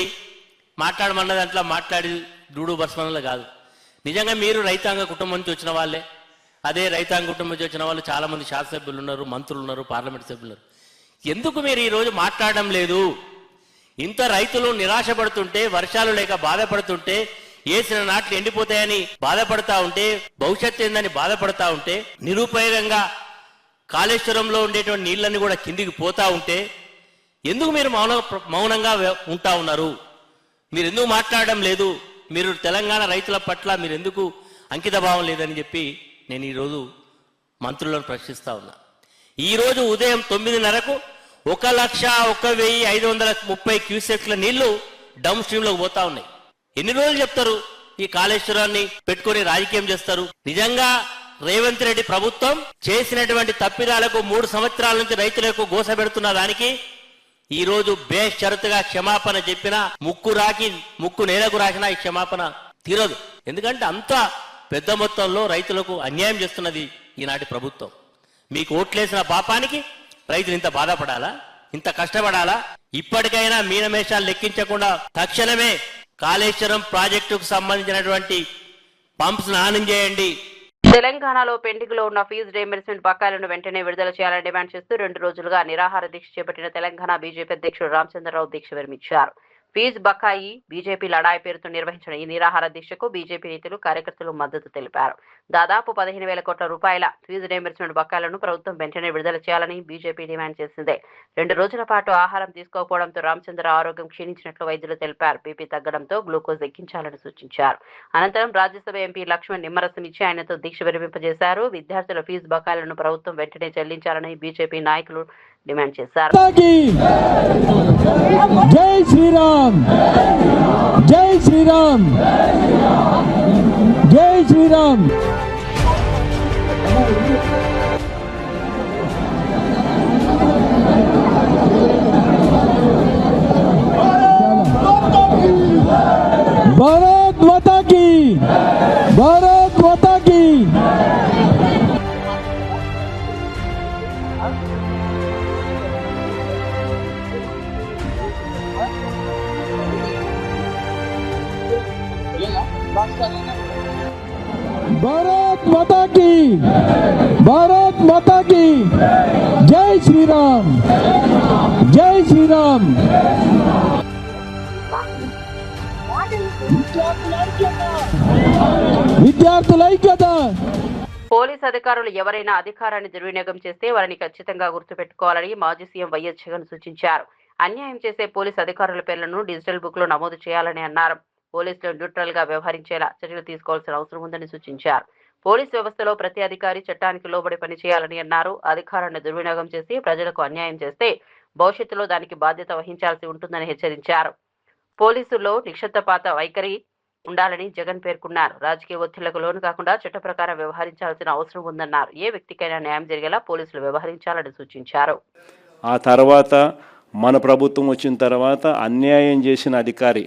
మాట్లాడమన్న దాంట్లో మాట్లాడి డూడు బస్మన్లో కాదు. నిజంగా మీరు రైతాంగ కుటుంబం నుంచి వచ్చిన వాళ్ళే. అదే రైతాంగ కుటుంబం నుంచి వచ్చిన వాళ్ళు చాలామంది శాసనసభ్యులు ఉన్నారు, మంత్రులు ఉన్నారు, పార్లమెంట్ సభ్యులు ఉన్నారు. ఎందుకు మీరు ఈరోజు మాట్లాడడం లేదు? ఇంత రైతులు నిరాశపడుతుంటే, వర్షాలు లేక బాధపడుతుంటే, వేసిన నాట్లు ఎండిపోతాయని బాధపడతా ఉంటే, భవిష్యత్తు ఏందని బాధపడతా ఉంటే, నిరుపయోగంగా కాళేశ్వరంలో ఉండేటువంటి నీళ్ళన్నీ కూడా కిందికి పోతా ఉంటే ఎందుకు మీరు మౌనంగా ఉంటా ఉన్నారు? మీరు ఎందుకు మాట్లాడడం లేదు? మీరు తెలంగాణ రైతుల పట్ల మీరు ఎందుకు అంకిత భావం లేదని చెప్పి నేను ఈరోజు మంత్రులను ప్రశ్నిస్తా ఉన్నా. ఈరోజు ఉదయం 9:30కు 1,01,530 క్యూసెక్ల నీళ్లు డౌన్ స్ట్రీమ్లోకి పోతా ఉన్నాయి. ఎన్ని రోజులు చెప్తారు ఈ కాళేశ్వరాన్ని పెట్టుకొని రాజకీయం చేస్తారు? నిజంగా రేవంత్ రెడ్డి ప్రభుత్వం చేసినటువంటి తప్పిదాలకు 3 సంవత్సరాల నుంచి రైతులకు గోస పెడుతున్న దానికి ఈ రోజు బేషరతుగా క్షమాపణ చెప్పినా ముక్కు నేలకు రాసినా ఈ క్షమాపణ తీరదు. ఎందుకంటే అంత పెద్ద మొత్తంలో రైతులకు అన్యాయం చేస్తున్నది ఈనాటి ప్రభుత్వం. మీకు ఓట్లేసిన పాపానికి రైతులు ఇంత బాధపడాలా? ఇంత కష్టపడాలా? ఇప్పటికైనా మీనమేషాలు లెక్కించకుండా తక్షణమే కాళేశ్వరం ప్రాజెక్టుకు సంబంధించినటువంటి పంప్స్ ఆన్ చేయండి. తెలంగాణలో పెండింగ్ లో ఉన్న ఫీజు రీయింబర్స్మెంట్ బకాయిలను వెంటనే విడుదల చేయాలని డిమాండ్ చేస్తూ 2 రోజులుగా నిరాహార దీక్ష చేపట్టిన తెలంగాణ బీజేపీ అధ్యక్షుడు రామచంద్రరావు దీక్ష విరమించారు. ఫీజు బకాయి బీజేపీ లడాయి పేరుతో నిర్వహించిన ఈ నిరాహార దీక్షకు బీజేపీ నేతలు కార్యకర్తలు మద్దతు తెలిపారు. దాదాపు 15,000 కోట్ల రూపాయల ఫీజు రీయింబర్స్మెంట్ బకాయిలను ప్రభుత్వం వెంటనే విడుదల చేయాలని బీజేపీ డిమాండ్ చేసింది. 2 రోజుల పాటు ఆహారం తీసుకోకపోవడంతో రామచంద్రరావు ఆరోగ్యం క్షీణించినట్లు వైద్యులు తెలిపారు. బీపీ తగ్గడంతో గ్లూకోజ్ ఎక్కించాలని సూచించారు. అనంతరం రాజ్యసభ ఎంపీ లక్ష్మణ్ నిమ్మరసం ఇచ్చి ఆయనతో దీక్ష విరమింపజేశారు. విద్యార్థుల ఫీజు బకాయిలను ప్రభుత్వం వెంటనే చెల్లించాలని బీజేపీ నాయకులు డిమాండ్ చేశారు. జై శ్రీరామ్, జై శ్రీరామ్, జై శ్రీరామ్. భారత్ మాతా కీ, భారత్ మాతా కీ. భారత్ మాతా కీ, భారత్ మాతా కీ. జై శ్రీరామ్, జై శ్రీరామ్. విద్యార్థుల ఐక్యత. పోలీస్ అధికారులు ఎవరైనా అధికారాన్ని దుర్వినియోగం చేస్తే వారిని ఖచ్చితంగా గుర్తుపెట్టుకోవాలని మాజీ సీఎం వైఎస్ జగన్ సూచించారు. అన్యాయం చేసే పోలీస్ అధికారుల పేర్లను డిజిటల్ బుక్ లో నమోదు చేయాలని అన్నారు. పోలీసులు న్యూట్రల్ గా వ్యవహరించేలా చర్యలు తీసుకోవాల్సిన అవసరం ఉందని సూచించారు. పోలీస్ వ్యవస్థలో ప్రతి అధికారి చట్టానికి లోబడి పనిచేయాలని అన్నారు. అధికారాన్ని దుర్వినియోగం చేసి ప్రజలకు అన్యాయం చేస్తే భవిష్యత్తులో దానికి బాధ్యత వహించాల్సి ఉంటుందని హెచ్చరించారు. పోలీసుల్లో నిక్షిప్తపాత వైఖరి ఉండాలని జగన్ పేర్కొన్నారు. రాజకీయ ఒత్తిళ్లకు లోను కాకుండా చట్ట ప్రకారం వ్యవహరించాల్సిన అవసరం ఉందన్నారు. ఏ వ్యక్తికైనా న్యాయం జరిగేలా పోలీసులు వ్యవహరించాలని సూచించారు. ఆ తర్వాత మన ప్రభుత్వం వచ్చిన తర్వాత అన్యాయం చేసిన అధికారి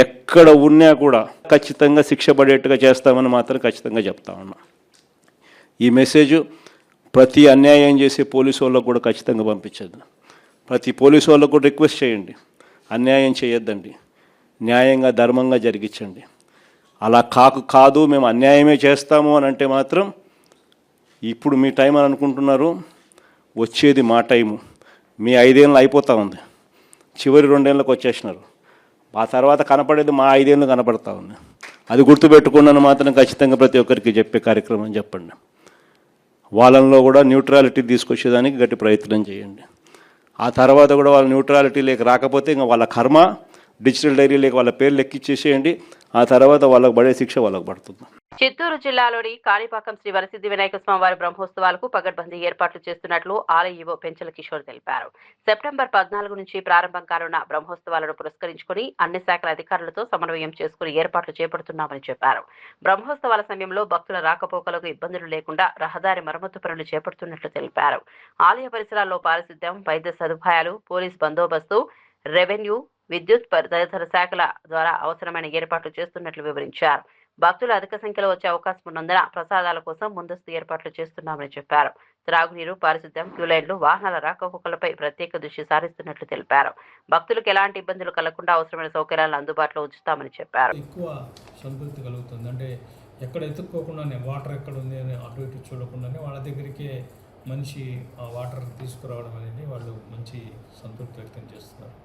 ఎక్కడ ఉన్నా కూడా ఖచ్చితంగా శిక్ష పడేట్టుగా చేస్తామని మాత్రం ఖచ్చితంగా చెప్తా ఉన్నా. ఈ మెసేజ్ ప్రతి అన్యాయం చేసే పోలీసు వాళ్ళకు కూడా ఖచ్చితంగా పంపించద్దు. ప్రతి పోలీసు వాళ్ళకు కూడా రిక్వెస్ట్ చేయండి, అన్యాయం చేయొద్దండి, న్యాయంగా ధర్మంగా జరిగించండి. అలా కాదు మేము అన్యాయమే చేస్తాము అని అంటే మాత్రం ఇప్పుడు మీ టైం అని అనుకుంటున్నారు, వచ్చేది మా టైము. మీ 5 ఏళ్ళు అయిపోతూ ఉంది, చివరి 2 ఏళ్ళకి వచ్చేసినారు. ఆ తర్వాత కనపడేది మా 5 ఏళ్ళు కనపడతా ఉంది. అది గుర్తుపెట్టుకున్నాను మాత్రం ఖచ్చితంగా ప్రతి ఒక్కరికి చెప్పే కార్యక్రమం చెప్పండి. వాళ్ళల్లో కూడా న్యూట్రాలిటీ తీసుకొచ్చేదానికి గట్టి ప్రయత్నం చేయండి. ఆ తర్వాత కూడా వాళ్ళ న్యూట్రాలిటీ లేక రాకపోతే ఇంకా వాళ్ళ కర్మ, డిజిటల్ డైరీ లేక వాళ్ళ పేర్లు ఎక్కిచ్చేసేయండి. ఆ తర్వాత వాళ్ళకు పడే శిక్ష వాళ్ళకు పడుతుంది. చిత్తూరు జిల్లాలోని కాణిపాకం శ్రీ వరసిద్ధి వినాయక స్వామివారి బ్రహ్మోత్సవాలకు పగడ్బందీ ఏర్పాట్లు చేస్తున్నట్లు ఆలయ ఈవో పెంచల కిషోర్ తెలిపారు. సెప్టెంబర్ 14 నుంచి ప్రారంభం కానున్న బ్రహ్మోత్సవాలను పురస్కరించుకుని అన్ని శాఖల అధికారులతో సమన్వయం చేసుకుని ఏర్పాట్లు చేపడుతున్నామని చెప్పారు. బ్రహ్మోత్సవాల సమయంలో భక్తుల రాకపోకలకు ఇబ్బందులు లేకుండా రహదారి మరమ్మతు పనులు చేపడుతున్నట్లు తెలిపారు. ఆలయ పరిసరాల్లో పారిశుద్ధ్యం, వైద్య సదుపాయాలు, పోలీస్ బందోబస్తు, రెవెన్యూ, విద్యుత్ తదితర శాఖల ద్వారా అవసరమైన ఏర్పాట్లు చేస్తున్నట్లు వివరించారు. భక్తులు అధిక సంఖ్యలో వచ్చే అవకాశం ఉన్నందున ప్రసాదాల కోసం ముందస్తు ఏర్పాట్లు చేస్తున్నామని చెప్పారు. త్రాగునీరు, పారిశుద్ధ్యం, క్యూలైన్లు, వాహనాల రాకపోకలపై ప్రత్యేక దృష్టి సారిస్తున్నట్లు తెలిపారు. భక్తులకు ఎలాంటి ఇబ్బందులు కలగకుండా అవసరమైన సౌకర్యాలను అందుబాటులో ఉంచుతామని చెప్పారు. ఎక్కువ సంతృప్తి కలుగుతుంది. అంటే ఎక్కడ ఎత్తుక్కోకుండానే వాటర్ ఎక్కడ ఉంది అని అటు ఇటు చూడకుండానే వాళ్ళ దగ్గరికే మనిషి ఆ వాటర్ తీసుకురావడం అనేది వాళ్ళు మంచి సంతృప్తి వ్యక్తం చేస్తున్నారు.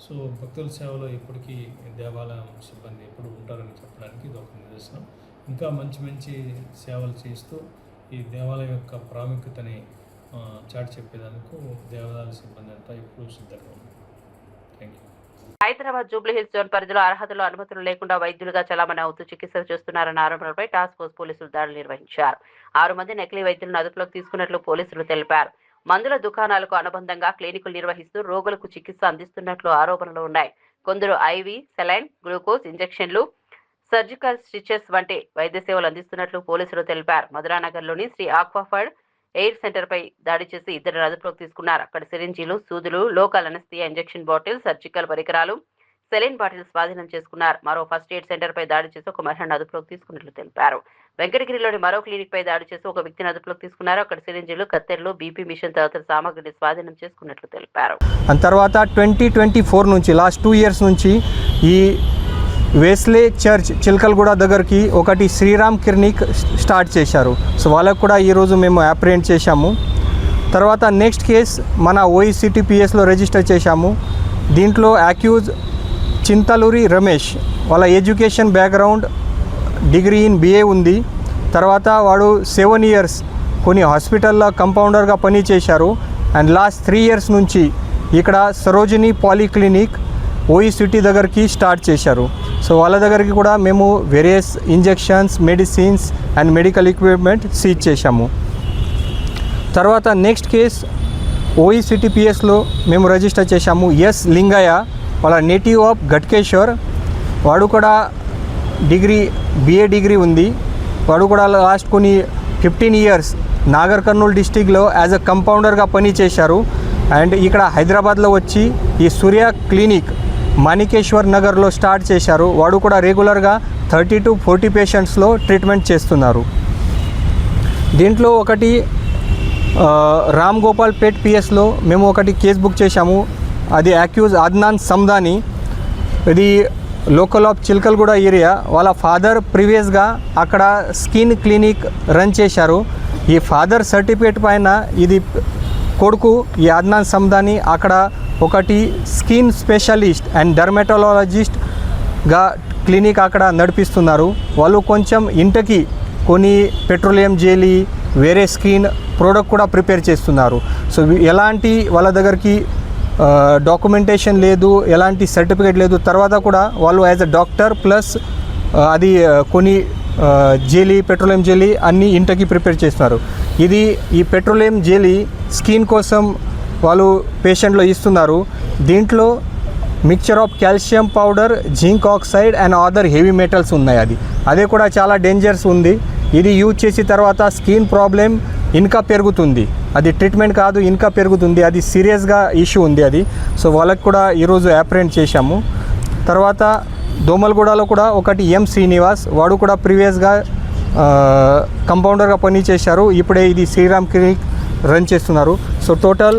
సో భక్తుల సేవలో ఇప్పటికీ దేవాలయం సిబ్బంది ఎప్పుడు ఉంటారని చెప్పడానికి ఇది ఒక నిదర్శనం. ఇంకా మంచి మంచి సేవలు చేస్తూ ఈ దేవాలయం యొక్క ప్రాముఖ్యతని చాటి చెప్పేదానికి దేవాదాయ సిబ్బంది అంతా ఇప్పుడు సిద్ధంగా ఉంది. Thank you. Hyderabad Jubilee Hills zone పరిధిలో అర్హతలు అనుమతులు లేకుండా వైద్యులుగా చలామణి అవుతూ చికిత్సలు చేస్తున్నారన్న ఆరోపణలపై టాస్క్ ఫోర్స్ పోలీసులు దాడులు నిర్వహించారు. 6 మంది నకిలీ వైద్యులను అదుపులోకి తీసుకున్నట్లు పోలీసులు తెలిపారు. మందుల దుకాణాలకు అనుబంధంగా క్లినికులు నిర్వహిస్తూ రోగులకు చికిత్స అందిస్తున్నట్లు ఆరోపణలు ఉన్నాయి. కొందరు ఐవీ, సెలైన్, గ్లూకోజ్ ఇంజెక్షన్లు, సర్జికల్ స్టిచెస్ వంటి వైద్య సేవలు అందిస్తున్నట్లు పోలీసులు తెలిపారు. మధురానగర్లోని శ్రీ ఆక్వాఫర్డ్ ఎయిర్ సెంటర్ పై దాడి చేసి 2 అదుపులోకి తీసుకున్నారు. అక్కడ సిరింజీలు, సూదులు, local anaesthesia injection bottle, surgical పరికరాలు, సెలైన్ బాటిల్ స్వాధీనం చేసుకున్నారు. మరో ఫస్ట్ ఎయిడ్ సెంటర్ పై దాడి చేసి ఒక మహిళను అదుపులోకి తీసుకున్నట్లు తెలిపారు. వెంకటగిరిలోని మరో క్లినిక్ పై దాడి చేసి ఒక వ్యక్తిని అదుపులోకి తీసుకున్నారు. అక్కడ సిరింజీలు, కత్తెరలు, బీపీ మిషన్ తదితర సామగ్రిని స్వాధీనం చేసుకున్నట్లు తెలిపారు. తర్వాత 2024 నుంచి లాస్ట్ 2 years నుంచి ఈ వేస్లే చర్చ్ చిల్కల్గూడ దగ్గరికి ఒకటి శ్రీరామ్ క్లినిక్ స్టార్ట్ చేశారు. సో వాళ్ళకు కూడా ఈరోజు మేము అప్రిహెండ్ చేశాము. తర్వాత నెక్స్ట్ కేస్ మన OECTPSలో రిజిస్టర్ చేశాము. దీంట్లో అక్యూజ్ చింతలూరి రమేష్, వాళ్ళ education background degree in BA ఉంది. తర్వాత వాడు 7 years కొన్ని హాస్పిటల్లో కంపౌండర్గా పని చేశారు. అండ్ లాస్ట్ 3 years నుంచి ఇక్కడ సరోజిని పాలీక్లినిక్ OECT దగ్గరికి స్టార్ట్ చేశారు. సో వాళ్ళ దగ్గరికి కూడా మేము various injections, medicines and medical equipment seize చేశాము. తర్వాత నెక్స్ట్ కేస్ OECTPSలో మేము రిజిస్టర్ చేశాము. ఎస్ లింగయ్య, వాళ్ళ నేటివ్ ఆఫ్ ఘట్కేశ్వర్, వాడు కూడా BA డిగ్రీ ఉంది. వాడు కూడా లాస్ట్ కొన్ని 15 years నాగర్ కర్నూల్ డిస్టిక్లో యాజ్ అ కంపౌండర్గా పని చేశారు. అండ్ ఇక్కడ హైదరాబాద్లో వచ్చి ఈ సూర్య క్లినిక్ మాణికేశ్వర్ నగర్లో స్టార్ట్ చేశారు. వాడు కూడా రెగ్యులర్గా 30 to 40 పేషెంట్స్లో ట్రీట్మెంట్ చేస్తున్నారు. దీంట్లో ఒకటి రామ్ గోపాల్ పేట్ PSలో మేము ఒకటి కేసు బుక్ చేశాము. అది అక్యూజ్ అద్నాన్ సందాని, ఇది లోకల్ ఆఫ్ చిల్కల్గూడ ఏరియా. వాళ్ళ ఫాదర్ ప్రీవియస్గా అక్కడ స్కిన్ క్లినిక్ రన్ చేశారు. ఈ ఫాదర్ సర్టిఫికేట్ పైన ఇది కొడుకు ఈ అద్నాన్ సందాని అక్కడ ఒకటి స్కిన్ స్పెషలిస్ట్ అండ్ డర్మటాలజిస్ట్గా క్లినిక్ అక్కడ నడిపిస్తున్నారు. వాళ్ళు కొంచెం ఇంటికి కొన్ని పెట్రోలియం జెలీ, వేరే స్కిన్ ప్రోడక్ట్ కూడా ప్రిపేర్ చేస్తున్నారు. సో ఎలాంటి వాళ్ళ దగ్గరికి డాక్యుమెంటేషన్ లేదు, ఎలాంటి సర్టిఫికేట్ లేదు. తర్వాత కూడా వాళ్ళు యాజ్ అ డాక్టర్ ప్లస్ అది కొన్ని జెలీ, పెట్రోలియం జెలీ అన్నీ ఇంటికి ప్రిపేర్ చేస్తున్నారు. ఇది ఈ పెట్రోలియం జెలీ స్కిన్ కోసం వాళ్ళు పేషెంట్లో ఇస్తున్నారు. దీంట్లో mixture of calcium powder, zinc oxide and other heavy metals ఉన్నాయి. అదే కూడా చాలా డేంజర్స్ ఉంది. ఇది యూజ్ చేసిన తర్వాత స్కిన్ ప్రాబ్లం ఇంకా పెరుగుతుంది. అది ట్రీట్మెంట్ కాదు, ఇంకా పెరుగుతుంది. అది సీరియస్గా ఇష్యూ ఉంది అది. సో వాళ్ళకి కూడా ఈరోజు అప్రిహెండ్ చేశాము. తర్వాత దోమల్గూడలో కూడా ఒకటి M శ్రీనివాస్, వాడు కూడా ప్రీవియస్గా కంపౌండర్గా పని చేశారు. ఇప్పుడే ఇది శ్రీరామ్ క్లినిక్ రన్ చేస్తున్నారు. సో టోటల్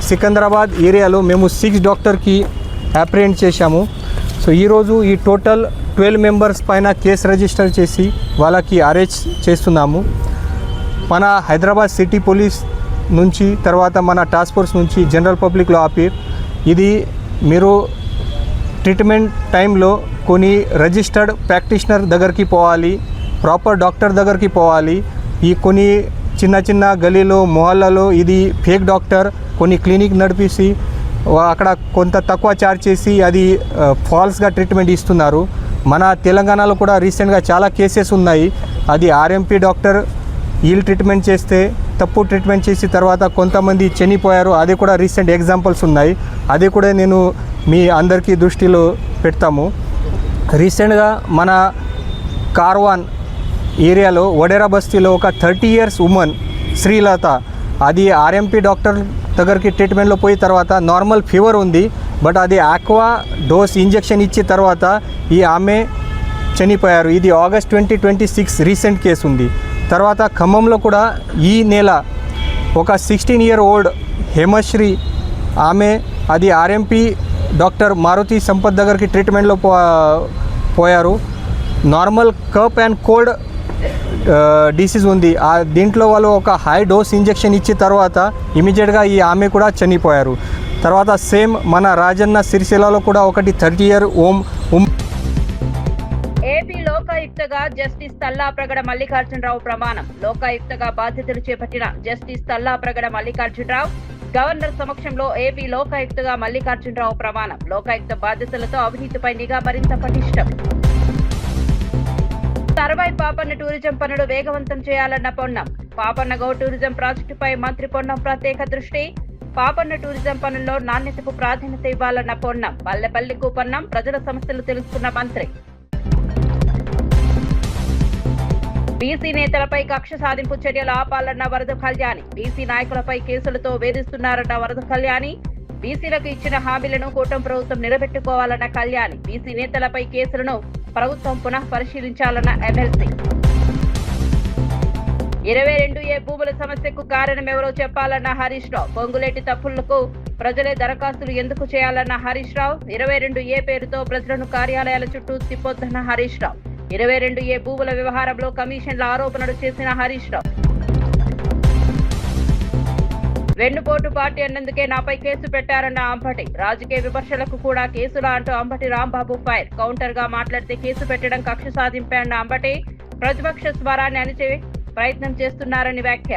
సికింద్రాబాద్ ఏరియాలో మేము 6 డాక్టర్కి అప్రిహెండ్ చేశాము. సో ఈరోజు ఈ టోటల్ 12 మెంబర్స్ పైన కేసు రిజిస్టర్ చేసి వాళ్ళకి అరెస్ట్ చేస్తున్నాము. మన హైదరాబాద్ సిటీ పోలీస్ నుంచి, తర్వాత మన టాస్క్ ఫోర్స్ నుంచి జనరల్ పబ్లిక్లో ఆపి ఇది మీరు ట్రీట్మెంట్ టైంలో కొన్ని రిజిస్టర్డ్ ప్రాక్టీషనర్ దగ్గరికి పోవాలి, ప్రాపర్ డాక్టర్ దగ్గరికి పోవాలి. ఈ కొన్ని చిన్న చిన్న గలీలో, మొహల్లలో ఇది ఫేక్ డాక్టర్ కొన్ని క్లినిక్ నడిపిసి అక్కడ కొంత తక్కువ ఛార్జ్ చేసి అది ఫాల్స్గా ట్రీట్మెంట్ ఇస్తున్నారు. మన తెలంగాణలో కూడా రీసెంట్గా చాలా కేసెస్ ఉన్నాయి. అది RMP డాక్టర్ వీళ్ళు ట్రీట్మెంట్ చేస్తే తప్పు ట్రీట్మెంట్ చేసి తర్వాత కొంతమంది చనిపోయారు. అది కూడా రీసెంట్ ఎగ్జాంపుల్స్ ఉన్నాయి. అది కూడా నేను మీ అందరికీ దృష్టిలో పెడతాము. రీసెంట్గా మన కార్వాన్ ఏరియాలో వడేరా బస్తీలో ఒక 30 years ఉమెన్ శ్రీలత, అది RMP డాక్టర్ దగ్గరికి ట్రీట్మెంట్లో పోయి తర్వాత నార్మల్ ఫీవర్ ఉంది, బట్ అది ఆక్వా డోస్ ఇంజెక్షన్ ఇచ్చిన తర్వాత ఈ ఆమె చనిపోయారు. ఇది August 2026 రీసెంట్ కేసు ఉంది. తర్వాత ఖమ్మంలో కూడా ఈ నెల ఒక 16-year-old హేమశ్రీ ఆమె అది RMP డాక్టర్ మారుతి సంపత్ దగ్గరికి ట్రీట్మెంట్లో పోయారు. Normal cup and cold disease ఉంది. దీంట్లో వాళ్ళు ఒక హై డోస్ ఇంజెక్షన్ ఇచ్చిన తర్వాత ఇమీడియట్గా ఈ ఆమె కూడా చనిపోయారు. తర్వాత సేమ్ మన రాజన్న సిరిసిల్లలో కూడా ఒకటి 30-year-old ఏపీ లోకాయుక్త లోకాయుక్తగా జస్టిస్ తల్లాప్రగడ మల్లికార్జునరావు ప్రమాణం. లోకాయుక్తగా బాధ్యతలు చేపట్టిన జస్టిస్ తల్లాప్రగడ మల్లికార్జునరావు గవర్నర్ సమక్షంలో ఏపీ లోకాయుక్తగా మల్లికార్జునరావు ప్రమాణం. లోకాయుక్త బాధ్యతలతో అవినీతిపై నిఘా మరింత పటిష్టం. సర్వై పాపన్న టూరిజం పనులు వేగవంతం చేయాలన్న పొన్నం. పాపన్న గౌ టూరిజం ప్రాజెక్టుపై మంత్రి పొన్నం ప్రత్యేక దృష్టి. పాపన్న టూరిజం పనుల్లో నాణ్యతకు ప్రాధాన్యత ఇవ్వాలన్న పొన్నం. పల్లెపల్లికు పొన్నం ప్రజల సమస్యలు తెలుసుకున్న మంత్రి. బీసీ నేతలపై కక్ష సాధింపు చర్యలు ఆపాలన్న వరద కళ్యాణి. బీసీ నాయకులపై కేసులతో వేధిస్తున్నారన్న వరద కళ్యాణి. బీసీలకు ఇచ్చిన హామీలను కూటమి ప్రభుత్వం నిలబెట్టుకోవాలన్న కళ్యాణి. బీసీ నేతలపై కేసులను ప్రభుత్వం పునః పరిశీలించాలన్న ఎమ్మెల్సీ. 22A భూముల సమస్యకు కారణమెవరో చెప్పాలన్న హరీష్ రావు. పొంగులేటి తప్పులకు ప్రజలే దరఖాస్తులు ఎందుకు చేయాలన్న హరీష్ రావు. 22A పేరుతో ప్రజలను కార్యాలయాల చుట్టూ తిప్పొద్దన్న హరీష్ రావు. 22A భూముల వ్యవహారంలో కమిషన్ల ఆరోపణలు చేసిన హరీష్ రావు. వెన్నుపోటు పార్టీ అన్నందుకే నాపై కేసు పెట్టారన్న అంబటి. రాజకీయ విమర్శలకు కూడా కేసులా అంటూ అంబటి రాంబాబు ఫైర్. కౌంటర్ గా మాట్లాడితే కేసు పెట్టడం కక్ష సాధింపే అన్న అంబటి ప్రతిపక్ష స్వరాన్ని అణిచే ప్రయత్నం చేస్తున్నారని వ్యాఖ్య.